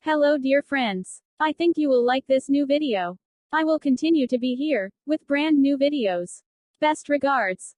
Hello dear friends. I think you will like this new video. I will continue to be here, with brand new videos. Best regards.